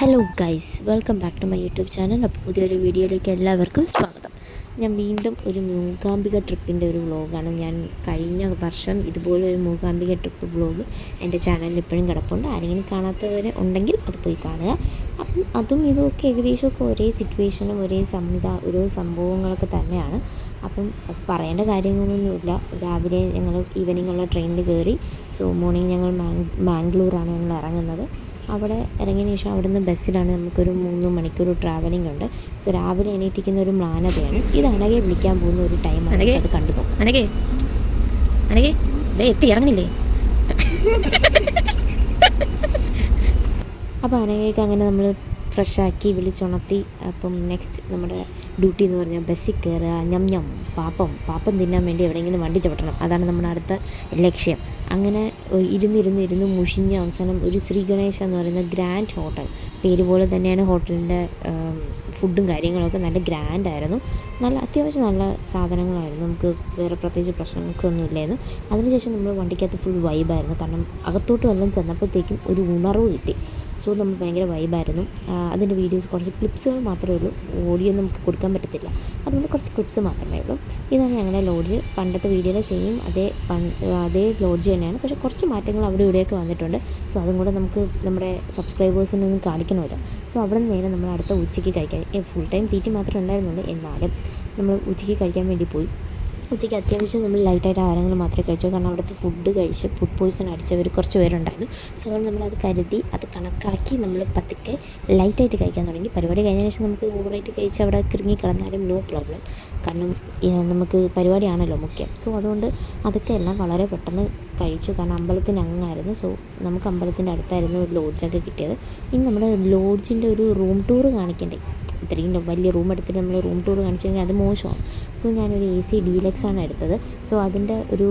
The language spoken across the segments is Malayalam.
Hello guys, welcome back to my YouTube channel. അപ്പോൾ പുതിയൊരു വീഡിയോയിലേക്ക് എല്ലാവർക്കും സ്വാഗതം. ഞാൻ വീണ്ടും ഒരു മൂകാംബിക ട്രിപ്പിൻ്റെ ഒരു വ്ളോഗാണ്. ഞാൻ കഴിഞ്ഞ വർഷം ഇതുപോലെ ഒരു മൂകാംബിക ട്രിപ്പ് വ്ളോഗ് എൻ്റെ ചാനലിൽ ഇപ്പോഴും കിടപ്പുണ്ട്. ആരെങ്കിലും കാണാത്തവർ ഉണ്ടെങ്കിൽ അത് പോയി കാണുക. അപ്പം അതും ഇതുമൊക്കെ ഏകദേശമൊക്കെ ഒരേ സിറ്റുവേഷനും ഓരോ സംഭവങ്ങളൊക്കെ തന്നെയാണ്. അപ്പം അത് പറയേണ്ട കാര്യങ്ങളൊന്നുമില്ല. രാവിലെ ഞങ്ങൾ ഈവനിങ്ങുള്ള ട്രെയിനിൽ കയറി. സോ മോർണിംഗ് ഞങ്ങൾ മാംഗ്ലൂരാണ് ഞങ്ങൾ ഇറങ്ങുന്നത്. അവിടെ ഇറങ്ങിയതിന് ശേഷം അവിടുന്ന് ബസ്സിലാണ് നമുക്കൊരു 3 മണിക്കൂർ ട്രാവലിംഗ് ഉണ്ട്. സോ രാവിലെ എണീറ്റിരിക്കുന്ന ഒരു മ്ലാനതയാണ്. ഇത് അനഘയെ വിളിക്കാൻ പോകുന്ന ഒരു ടൈമാണ്. അത് കണ്ടു പോകും. അനഘേ എത്തി ഇറങ്ങണില്ലേ? അപ്പോൾ അനഘയ്ക്ക് അങ്ങനെ നമ്മൾ ഫ്രഷാക്കി വിളിച്ചുണർത്തി. അപ്പം നെക്സ്റ്റ് നമ്മുടെ ഡ്യൂട്ടി എന്ന് പറഞ്ഞാൽ ബസ്സിൽ കയറുക, ഞം പാപ്പം തിന്നാൻ വേണ്ടി എവിടെയെങ്കിലും വണ്ടി ചവിട്ടണം. അതാണ് നമ്മുടെ അടുത്ത ലക്ഷ്യം. അങ്ങനെ ഇരുന്ന് മുഷിഞ്ഞ അവസാനം ഒരു ശ്രീ ഗണേശ എന്ന് പറയുന്ന ഗ്രാൻഡ് ഹോട്ടൽ, പേര് പോലെ തന്നെയാണ് ഹോട്ടലിൻ്റെ ഫുഡും കാര്യങ്ങളൊക്കെ നല്ല ഗ്രാൻഡായിരുന്നു. അത്യാവശ്യം നല്ല സാധനങ്ങളായിരുന്നു. നമുക്ക് വേറെ പ്രത്യേകിച്ച് പ്രശ്നങ്ങൾക്കൊന്നും ഇല്ലായിരുന്നു. അതിനുശേഷം നമ്മൾ വണ്ടിക്കകത്ത് ഫുൾ വൈബായിരുന്നു. കാരണം അകത്തോട്ട് വല്ലതും ചെന്നപ്പോഴത്തേക്കും ഒരു ഉണർവ് കിട്ടി. സോ നമ്മൾ ഭയങ്കര വൈബായിരുന്നു. അതിൻ്റെ വീഡിയോസ് കുറച്ച് ക്ലിപ്സുകൾ മാത്രമേ ഉള്ളൂ. ഓഡിയോ നമുക്ക് കൊടുക്കാൻ പറ്റത്തില്ല. അതുകൊണ്ട് കുറച്ച് ക്ലിപ്സ് മാത്രമേ ഉള്ളൂ. ഇതാണ് ഞങ്ങളുടെ ലോഡ്ജ്. പണ്ടത്തെ വീഡിയോയിലെ സെയിം അതേ ലോഡ്ജ് തന്നെയാണ്. പക്ഷേ കുറച്ച് മാറ്റങ്ങൾ അവിടെ ഇവിടെയൊക്കെ വന്നിട്ടുണ്ട്. സോ അതും കൂടെ നമുക്ക് നമ്മുടെ സബ്സ്ക്രൈബേഴ്സിനൊന്നും കാണിക്കണമല്ലോ. സോ അവിടെ നിന്ന് നേരെ നമ്മൾ അടുത്ത ഉച്ചയ്ക്ക് കഴിക്കാൻ ഫുൾ ടൈം തീറ്റി മാത്രമേ ഉണ്ടായിരുന്നുള്ളൂ. എന്നാലും നമ്മൾ ഉച്ചയ്ക്ക് കഴിക്കാൻ വേണ്ടി പോയി. ഉച്ചയ്ക്ക് അത്യാവശ്യം നമ്മൾ ലൈറ്റായിട്ട് ആഹാരങ്ങൾ മാത്രമേ കഴിച്ചു. കാരണം അവിടുത്തെ ഫുഡ് കഴിച്ച് ഫുഡ് പോയ്സൺ അടിച്ചവർ കുറച്ച് പേരുണ്ടായിരുന്നു. സോ അതുകൊണ്ട് നമ്മളത് കരുതി അത് കണക്കാക്കി നമ്മൾ പതുക്കെ ലൈറ്റായിട്ട് കഴിക്കാൻ തുടങ്ങി. പരിപാടി കഴിഞ്ഞതിന് ശേഷം നമുക്ക് ഓവറായിട്ട് കഴിച്ച് അവിടെ കിറങ്ങി കിടന്നാലും നോ പ്രോബ്ലം. കാരണം നമുക്ക് പരിപാടിയാണല്ലോ മുഖ്യം. സോ അതുകൊണ്ട് അതൊക്കെ എല്ലാം വളരെ പെട്ടെന്ന് കഴിച്ചു. കാരണം അമ്പലത്തിൻ്റെ അങ്ങായിരുന്നു. സോ നമുക്ക് അമ്പലത്തിൻ്റെ അടുത്തായിരുന്നു ഒരു ലോഡ്ജൊക്കെ കിട്ടിയത്. ഇനി നമ്മുടെ ലോഡ്ജിൻ്റെ ഒരു റൂം ടൂർ കാണിക്കണ്ടേ? ഇത്രയും വലിയ റൂം എടുത്തിട്ട് നമ്മൾ റൂം ടൂർ കാണിച്ചു കഴിഞ്ഞാൽ അത് മോശമാണ്. സോ ഞാനൊരു AC ഡീലക്സ് ആണ് എടുത്തത്. സോ അതിൻ്റെ ഒരു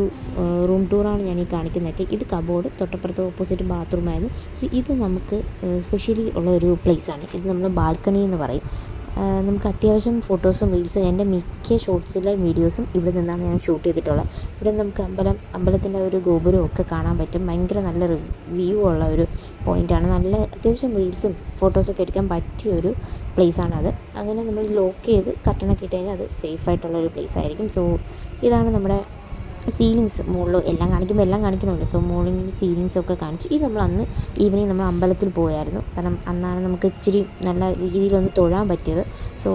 റൂം ടൂറാണ് ഞാൻ ഈ കാണിക്കുന്നതൊക്കെ. ഇത് കബോർഡ്, തൊട്ടപ്പുറത്ത് ഓപ്പോസിറ്റ് ബാത്റൂമായിരുന്നു. സോ ഇത് നമുക്ക് സ്പെഷ്യലി ഉള്ള ഒരു പ്ലേസാണ്. ഇത് നമ്മൾ ബാൽക്കണി എന്ന് പറയും. നമുക്ക് അത്യാവശ്യം ഫോട്ടോസും റീൽസും എൻ്റെ മിക്ക ഷോർട്സിലെ വീഡിയോസും ഇവിടെ നിന്നാണ് ഞാൻ ഷൂട്ട് ചെയ്തിട്ടുള്ളത്. ഇവിടെ നമുക്ക് അമ്പലത്തിൻ്റെ ഒരു ഗോപുരം ഒക്കെ കാണാൻ പറ്റും. ഭയങ്കര നല്ല വ്യൂ ഉള്ള ഒരു പോയിൻ്റാണ്. നല്ല അത്യാവശ്യം റീൽസും ഫോട്ടോസൊക്കെ എടുക്കാൻ പറ്റിയ ഒരു പ്ലേസാണത്. അങ്ങനെ നമ്മൾ ലോക്ക് ചെയ്ത് കട്ടണൊക്കെ ഇട്ട് കഴിഞ്ഞാൽ അത് സേഫായിട്ടുള്ളൊരു പ്ലേസ് ആയിരിക്കും. സോ ഇതാണ് നമ്മുടെ സീലിങ്സ്. മുകളിൽ എല്ലാം കാണിക്കണമല്ലോ. സോ മോർണിംഗിൽ സീലിങ്സൊക്കെ കാണിച്ചു. ഇത് നമ്മൾ അന്ന് ഈവനിങ് നമ്മൾ അമ്പലത്തിൽ പോയായിരുന്നു. കാരണം അന്നാണ് നമുക്ക് ഇച്ചിരി നല്ല രീതിയിലൊന്ന് തൊഴാൻ പറ്റിയത്. സോ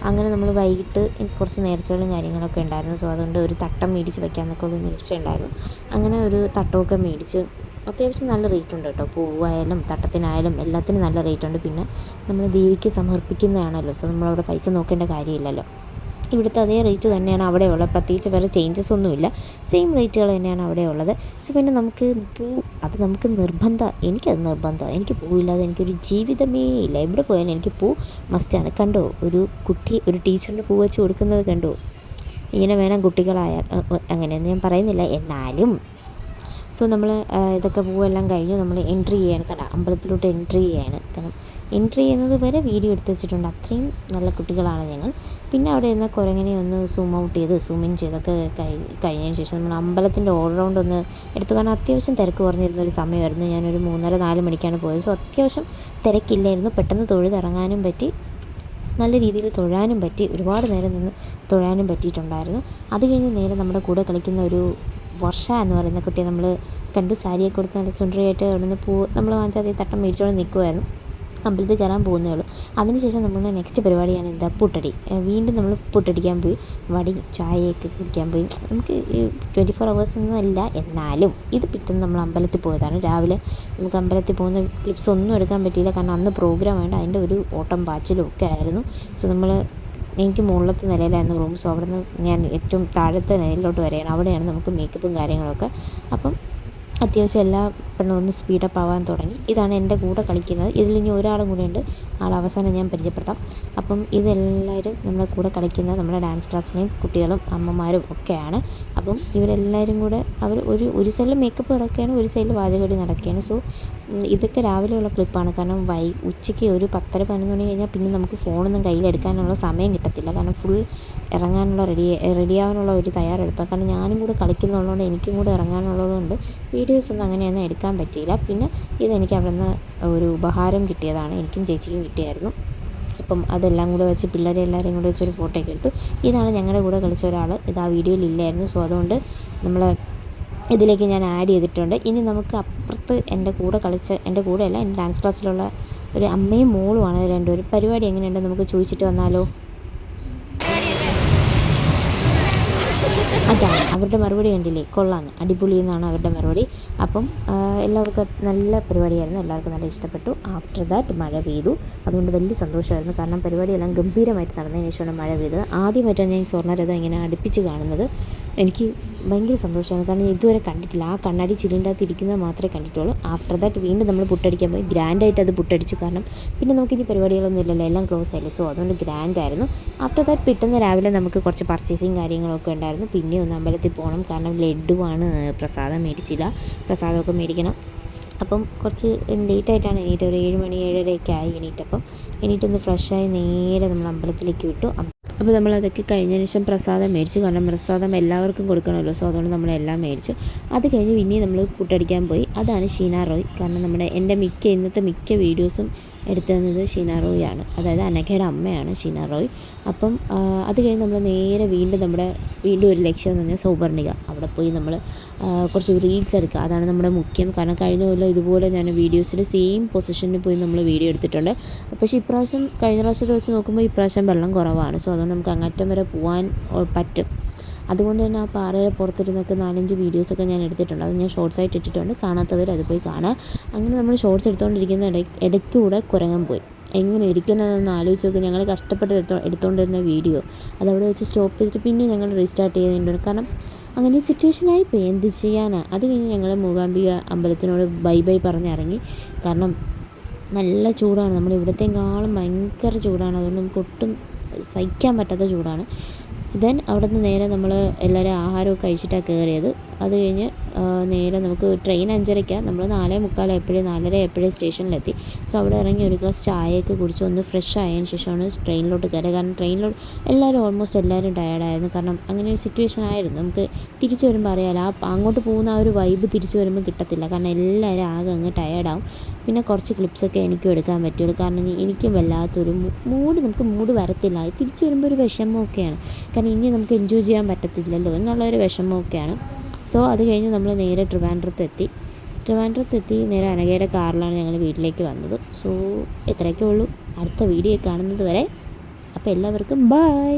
അങ്ങനെ നമ്മൾ വൈകിട്ട് എനിക്ക് കുറച്ച് നേർച്ചകളും കാര്യങ്ങളൊക്കെ ഉണ്ടായിരുന്നു. സോ അതുകൊണ്ട് ഒരു തട്ടം മേടിച്ച് വയ്ക്കാമെന്നൊക്കെ ഒരു നേർച്ച ഉണ്ടായിരുന്നു. അങ്ങനെ ഒരു തട്ടമൊക്കെ മേടിച്ച് അത്യാവശ്യം നല്ല റേറ്റ് ഉണ്ട് കേട്ടോ. പൂവായാലും തട്ടത്തിനായാലും എല്ലാത്തിനും നല്ല റേറ്റ് ഉണ്ട്. പിന്നെ നമ്മൾ ദേവിക്ക് സമർപ്പിക്കുന്നതാണല്ലോ. സോ നമ്മളവിടെ പൈസ നോക്കേണ്ട കാര്യമില്ലല്ലോ. ഇവിടുത്തെ അതേ റേറ്റ് തന്നെയാണ് അവിടെ ഉള്ളത്. പ്രത്യേകിച്ച് വേറെ ചേഞ്ചസ് ഒന്നുമില്ല. സെയിം റേറ്റുകൾ തന്നെയാണ് അവിടെ ഉള്ളത്. സോ പിന്നെ നമുക്ക് നമുക്ക് എനിക്കത് നിർബന്ധമാണ്. എനിക്ക് പൂവില്ലാതെ എനിക്കൊരു ജീവിതമേ ഇല്ല. എവിടെ പോയാലും എനിക്ക് പൂ മസ്റ്റാണ്. കണ്ടോ, ഒരു ടീച്ചറിന് പൂ വെച്ച് കൊടുക്കുന്നത് കണ്ടോ? ഇങ്ങനെ വേണം കുട്ടികളായാൽ. അങ്ങനെയൊന്നും ഞാൻ പറയുന്നില്ല. എന്നാലും സോ നമ്മൾ ഇതൊക്കെ പൂവെല്ലാം കഴിഞ്ഞ് നമ്മൾ എൻട്രി ചെയ്യാണ്. കാരണം അമ്പലത്തിലോട്ട് എൻട്രി ചെയ്യാണ്. കാരണം എൻട്രി ചെയ്യുന്നത് വരെ വീഡിയോ എടുത്ത് വെച്ചിട്ടുണ്ട്. അത്രയും നല്ല കുട്ടികളാണ് ഞങ്ങൾ. പിന്നെ അവിടെ നിന്ന് കുരങ്ങനെ ഒന്ന് സൂം ഇൻ ചെയ്തൊക്കെ കഴിഞ്ഞതിന് ശേഷം നമ്മൾ അമ്പലത്തിൻ്റെ ഓൾറൗണ്ട് ഒന്ന് എടുത്തു. കാരണം അത്യാവശ്യം തിരക്ക് കുറഞ്ഞിരുന്നൊരു സമയമായിരുന്നു. ഞാനൊരു 3:30-4 മണിക്കാണ് പോയത്. സോ അത്യാവശ്യം തിരക്കില്ലായിരുന്നു. പെട്ടെന്ന് തൊഴുതിറങ്ങാനും പറ്റി, നല്ല രീതിയിൽ തൊഴാനും പറ്റി. ഒരുപാട് നേരം നിന്ന് തൊഴാനും പറ്റിയിട്ടുണ്ടായിരുന്നു. അത് കഴിഞ്ഞ് നേരെ നമ്മുടെ കൂടെ കളിക്കുന്ന ഒരു വർഷ എന്ന് പറയുന്ന കുട്ടിയെ നമ്മൾ കണ്ടു. സാരിയൊക്കെ കൊടുത്ത് നല്ല സുന്ദരിയായിട്ട് അവിടെ നിന്ന് നമ്മൾ വാങ്ങിച്ചാൽ അതേ തട്ടം മേടിച്ചോണ്ട് നിൽക്കുമായിരുന്നു. അമ്പലത്തിൽ കയറാൻ പോകുന്നേ ഉള്ളൂ. അതിനുശേഷം നമ്മളുടെ നെക്സ്റ്റ് പരിപാടിയാണ് എന്താ, പുട്ടടി. വീണ്ടും നമ്മൾ പുട്ടടിക്കാൻ പോയി. ചായയൊക്കെ കുടിക്കാൻ പോയി. നമുക്ക് 24 hours ഒന്നുമല്ല, എന്നാലും ഇത് പിറ്റേന്ന് നമ്മൾ അമ്പലത്തിൽ പോയതാണ്. രാവിലെ നമുക്ക് അമ്പലത്തിൽ പോകുന്ന ക്ലിപ്സ് ഒന്നും എടുക്കാൻ പറ്റിയില്ല. കാരണം അന്ന് പ്രോഗ്രാം വേണ്ട, അതിൻ്റെ ഒരു ഓട്ടം പാച്ചിലും ഒക്കെ ആയിരുന്നു. സോ എനിക്ക് മുകളിലത്തെ നിലയിലായിരുന്നു റൂം. സോ അവിടെ നിന്ന് ഞാൻ ഏറ്റവും താഴത്തെ നിലയിലോട്ട് വരികയാണ്. അവിടെയാണ് നമുക്ക് മേക്കപ്പും കാര്യങ്ങളൊക്കെ. അപ്പം അത്യാവശ്യം എല്ലാ പെണ്ണും ഒന്ന് സ്പീഡപ്പ് ആവാൻ തുടങ്ങി. ഇതാണ് എൻ്റെ കൂടെ കളിക്കുന്നത്. ഇതിലിനി ഒരാളും കൂടെ ഉണ്ട്. അവസാനം ഞാൻ പരിചയപ്പെടുത്താം. അപ്പം ഇതെല്ലാവരും നമ്മുടെ കൂടെ കളിക്കുന്ന നമ്മുടെ ഡാൻസ് ക്ലാസ്സിലെയും കുട്ടികളും അമ്മമാരും ഒക്കെയാണ്. അപ്പം ഇവരെല്ലാവരും കൂടെ ഒരു സൈഡിൽ മേക്കപ്പ് നടക്കുകയാണ്, ഒരു സൈഡിൽ വാചകടി നടക്കുകയാണ്. സോ ഇതൊക്കെ രാവിലെയുള്ള ക്ലിപ്പാണ്. കാരണം ഉച്ചയ്ക്ക് ഒരു 10-11 മണി കഴിഞ്ഞാൽ പിന്നെ നമുക്ക് ഫോണൊന്നും കയ്യിലെടുക്കാനുള്ള സമയം കിട്ടത്തില്ല. കാരണം ഫുൾ ഇറങ്ങാനുള്ള റെഡിയാവാനുള്ള ഒരു തയ്യാറെടുപ്പാണ്. കാരണം ഞാനും കൂടെ കളിക്കുന്നുള്ളതുകൊണ്ട് എനിക്കും കൂടെ ഇറങ്ങാനുള്ളതുകൊണ്ട് വീഡിയോ വീഡിയോസൊന്നും അങ്ങനെയൊന്നും എടുക്കാൻ പറ്റിയില്ല. പിന്നെ ഇതെനിക്ക് അവിടെ നിന്ന് ഒരു ഉപഹാരം കിട്ടിയതാണ്, എനിക്കും ചേച്ചിക്കും കിട്ടിയായിരുന്നു. അപ്പം അതെല്ലാം കൂടെ വെച്ച് പിള്ളേരെ എല്ലാവരെയും കൂടെ വെച്ചൊരു ഫോട്ടോയൊക്കെ എടുത്തു. ഇതാണ് ഞങ്ങളുടെ കൂടെ കളിച്ച ഒരാൾ, ഇത് ആ വീഡിയോയിൽ ഇല്ലായിരുന്നു. സോ അതുകൊണ്ട് നമ്മൾ ഇതിലേക്ക് ഞാൻ ആഡ് ചെയ്തിട്ടുണ്ട്. ഇനി നമുക്ക് അപ്പുറത്ത് എൻ്റെ കൂടെയല്ല, എൻ്റെ ഡാൻസ് ക്ലാസ്സിലുള്ള ഒരു അമ്മയും മോളുമാണ് രണ്ടുപേരും. പരിപാടി എങ്ങനെയുണ്ട് നമുക്ക് ചോദിച്ചിട്ട് വന്നാലോ? അതാണ് അവരുടെ മറുപടി. കണ്ടില്ലേ, കൊള്ളാമെന്ന്, അടിപൊളി എന്നാണ് അവരുടെ മറുപടി. അപ്പം എല്ലാവർക്കും നല്ല പരിപാടിയായിരുന്നു, എല്ലാവർക്കും നല്ല ഇഷ്ടപ്പെട്ടു. ആഫ്റ്റർ ദാറ്റ് മഴ പെയ്തു, അതുകൊണ്ട് വലിയ സന്തോഷമായിരുന്നു. കാരണം പരിപാടിയെല്ലാം ഗംഭീരമായിട്ട് നടന്നതിന് ശേഷമാണ് മഴ പെയ്തത്. ആദ്യമായിട്ടാണ് ഞാൻ സ്വർണ്ണരഥം ഇങ്ങനെ അടുപ്പിച്ച് കാണുന്നത്. എനിക്ക് ഭയങ്കര സന്തോഷമാണ്, കാരണം ഇതുവരെ കണ്ടിട്ടില്ല. ആ കണ്ണാടി ചില്ലിൻ്റെ അകത്ത് ഇരിക്കുന്നത് മാത്രമേ കണ്ടിട്ടുള്ളൂ. ആഫ്റ്റർ ദാറ്റ് വീണ്ടും നമ്മൾ പുട്ടടിക്കാൻ പോയി, ഗ്രാൻഡായിട്ട് അത് പുട്ടടിച്ചു. കാരണം പിന്നെ നമുക്കിനി പരിപാടികളൊന്നും ഇല്ലല്ലോ, എല്ലാം ക്ലോസ് ആയില്ലേ. സോ അതുകൊണ്ട് ഗ്രാൻഡായിരുന്നു. ആഫ്റ്റർ ദാറ്റ് പിറ്റേന്ന് രാവിലെ നമുക്ക് കുറച്ച് പർച്ചേസിങ് കാര്യങ്ങളൊക്കെ ഉണ്ടായിരുന്നു. പിന്നെ ഒന്ന് അമ്പലത്തിൽ പോകണം, കാരണം ലഡുവാണ്, പ്രസാദം മേടിച്ചില്ല, പ്രസാദമൊക്കെ മേടിക്കണം. അപ്പം കുറച്ച് ലേറ്റായിട്ടാണ് എണീറ്റ്, ഒരു 7 മണി 7:30 ആയി എണീറ്റപ്പം. എണീറ്റൊന്ന് ഫ്രഷായി നേരെ നമ്മൾ അമ്പലത്തിലേക്ക് വിട്ടു. അപ്പോൾ നമ്മളതൊക്കെ കഴിഞ്ഞതിന് ശേഷം പ്രസാദം മേടിച്ചു, കാരണം പ്രസാദം എല്ലാവർക്കും കൊടുക്കണമല്ലോ. സോ അതുകൊണ്ട് നമ്മളെല്ലാം മേടിച്ചു. അത് കഴിഞ്ഞ് പിന്നെയും നമ്മൾ പുട്ടടിക്കാൻ പോയി. അതാണ് ഷീന റോയ്, കാരണം എൻ്റെ ഇന്നത്തെ മിക്ക വീഡിയോസും എടുത്തു തന്നത് ഷീന റോയ് ആണ്, അതായത് അനഘയുടെ അമ്മയാണ് ഷീന റോയ്. അപ്പം അത് കഴിഞ്ഞ് നമ്മൾ നേരെ വീണ്ടും ഒരു ലക്ഷ്യം എന്ന് പറഞ്ഞാൽ സൗപർണിക. അവിടെ പോയി നമ്മൾ കുറച്ച് റീൽസ് എടുക്കുക, അതാണ് നമ്മുടെ മുഖ്യം. കാരണം കഴിഞ്ഞ കൊല്ലം ഇതുപോലെ ഞാൻ വീഡിയോസിൽ സെയിം പൊസിഷനിൽ പോയി നമ്മൾ വീഡിയോ എടുത്തിട്ടുണ്ട്. പക്ഷേ കഴിഞ്ഞ പ്രാവശ്യത്തെ വെച്ച് നോക്കുമ്പോൾ ഇപ്രാവശ്യം വെള്ളം കുറവാണ്. സോ അതുകൊണ്ട് നമുക്ക് അങ്ങറ്റം വരെ പോകാൻ പറ്റും. അതുകൊണ്ട് തന്നെ ആ പാറയുടെ പുറത്തിരുന്നൊക്കെ 4-5 വീഡിയോസൊക്കെ ഞാൻ എടുത്തിട്ടുണ്ട്. അത് ഞാൻ ഷോർട്സായിട്ട് ഇട്ടിട്ടുണ്ട്, കാണാത്തവർ അത് പോയി കാണുക. അങ്ങനെ നമ്മൾ ഷോർട്സ് എടുത്തുകൊണ്ടിരിക്കുന്ന ഇടയ്ക്കൂടെ കുരങ്ങൻ പോയി. എങ്ങനെ ഇരിക്കുന്നതെന്ന് ആലോചിച്ച് നോക്കി. ഞങ്ങൾ കഷ്ടപ്പെട്ട് എടുത്തുകൊണ്ടിരുന്ന വീഡിയോ അതവിടെ വെച്ച് സ്റ്റോപ്പ് ചെയ്തിട്ട് പിന്നെ ഞങ്ങൾ റീസ്റ്റാർട്ട് ചെയ്തിട്ടുണ്ട്. കാരണം അങ്ങനെ സിറ്റുവേഷനായി പോയി, എന്ത് ചെയ്യാനാണ്. അത് കഴിഞ്ഞ് ഞങ്ങൾ മൂകാംബിക അമ്പലത്തിനോട് ബൈ പറഞ്ഞിറങ്ങി. കാരണം നല്ല ചൂടാണ്, നമ്മൾ ഇവിടത്തെക്കാളും ഭയങ്കര ചൂടാണ്. അതുകൊണ്ട് നമുക്ക് ഒട്ടും സഹിക്കാൻ പറ്റാത്ത ചൂടാണ്. ദെൻ അവിടെ നിന്ന് നേരെ നമ്മൾ എല്ലാവരും ആഹാരമൊക്കെ കഴിച്ചിട്ടാണ് കയറിയത്. അത് കഴിഞ്ഞ് നേരെ നമുക്ക് ട്രെയിൻ 5:30, നമ്മൾ 4:45 എപ്പോഴേ സ്റ്റേഷനിലെത്തി. സോ അവിടെ ഇറങ്ങി ഒരു ഗ്ലാസ് ചായയൊക്കെ കുടിച്ച് ഒന്ന് ഫ്രഷ് ആയതിന് ശേഷമാണ് ട്രെയിനിലോട്ട് കയറിയത്. കാരണം ട്രെയിനിലോട്ട് ഓൾമോസ്റ്റ് എല്ലാവരും ടയേർഡായിരുന്നു. കാരണം അങ്ങനെ ഒരു സിറ്റുവേഷൻ ആയിരുന്നു. നമുക്ക് തിരിച്ചു വരുമ്പോൾ അറിയാമല്ലോ, അങ്ങോട്ട് പോകുന്ന ആ ഒരു വൈബ് തിരിച്ചു വരുമ്പോൾ കിട്ടത്തില്ല. കാരണം എല്ലാവരും ആകെ അങ്ങ് ടയേർഡാവും. പിന്നെ കുറച്ച് ക്ലിപ്സൊക്കെ എനിക്കും എടുക്കാൻ പറ്റുള്ളൂ. കാരണം എനിക്കും വല്ലാത്തൊരു നമുക്ക് മൂഡ് വരത്തില്ല. തിരിച്ചു വരുമ്പോൾ ഒരു വിഷമമൊക്കെയാണ്, കാരണം ഇനി നമുക്ക് എൻജോയ് ചെയ്യാൻ പറ്റത്തില്ലല്ലോ എന്നുള്ളൊരു വിഷമമൊക്കെയാണ്. സോ അത് കഴിഞ്ഞ് നമ്മൾ നേരെ ട്രിവാൻഡ്രത്തെത്തി നേരെ അനഘയുടെ കാറിലാണ് ഞങ്ങൾ വീട്ടിലേക്ക് വന്നത്. സോ ഇത്രയൊക്കെ ഉള്ളൂ. അടുത്ത വീഡിയോ കാണുന്നത് വരെ അപ്പോൾ എല്ലാവർക്കും ബൈ.